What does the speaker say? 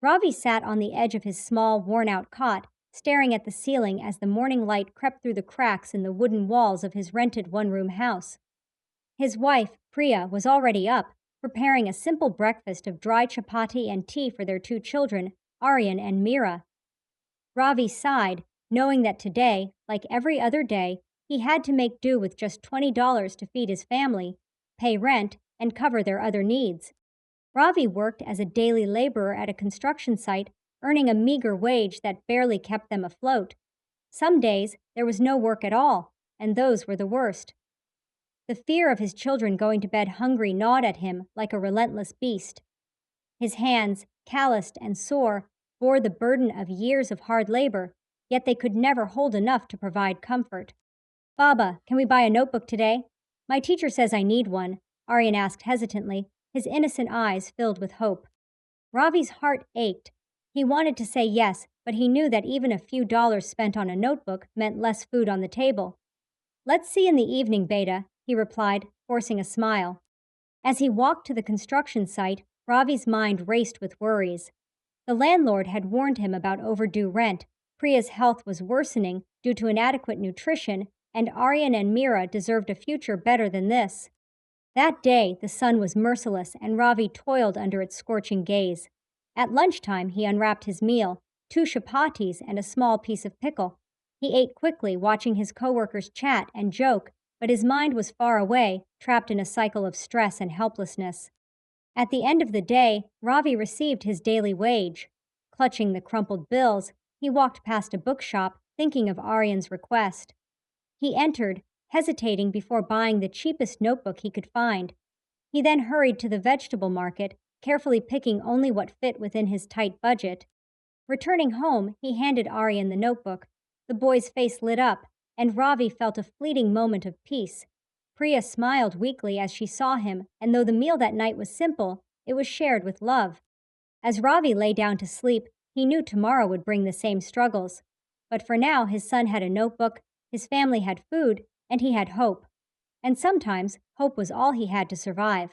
Ravi sat on the edge of his small, worn out cot, staring at the ceiling as the morning light crept through the cracks in the wooden walls of his rented one room house. His wife, Priya, was already up, preparing a simple breakfast of dry chapati and tea for their two children, Aryan and Mira. Ravi sighed, knowing that today, like every other day, he had to make do with just $20 to feed his family, pay rent, and cover their other needs. Ravi worked as a daily laborer at a construction site, earning a meager wage that barely kept them afloat. Some days, there was no work at all, and those were the worst. The fear of his children going to bed hungry gnawed at him like a relentless beast. His hands, calloused and sore, bore the burden of years of hard labor, yet they could never hold enough to provide comfort. Baba, can we buy a notebook today? My teacher says I need one, Aryan asked hesitantly, his innocent eyes filled with hope. Ravi's heart ached. He wanted to say yes, but he knew that even a few dollars spent on a notebook meant less food on the table. Let's see in the evening, Beta, he replied, forcing a smile. As he walked to the construction site, Ravi's mind raced with worries. The landlord had warned him about overdue rent, Priya's health was worsening due to inadequate nutrition, and Aryan and Mira deserved a future better than this. That day, the sun was merciless, and Ravi toiled under its scorching gaze. At lunchtime, he unwrapped his meal, two chapatis and a small piece of pickle. He ate quickly, watching his coworkers chat and joke, but his mind was far away, trapped in a cycle of stress and helplessness. At the end of the day, Ravi received his daily wage. Clutching the crumpled bills, he walked past a bookshop, thinking of Aryan's request. He entered, hesitating before buying the cheapest notebook he could find. He then hurried to the vegetable market, carefully picking only what fit within his tight budget. Returning home, he handed Aryan the notebook. The boy's face lit up, and Ravi felt a fleeting moment of peace. Priya smiled weakly as she saw him, and though the meal that night was simple, it was shared with love. As Ravi lay down to sleep, he knew tomorrow would bring the same struggles. But for now, his son had a notebook, his family had food, and he had hope. And sometimes, hope was all he had to survive.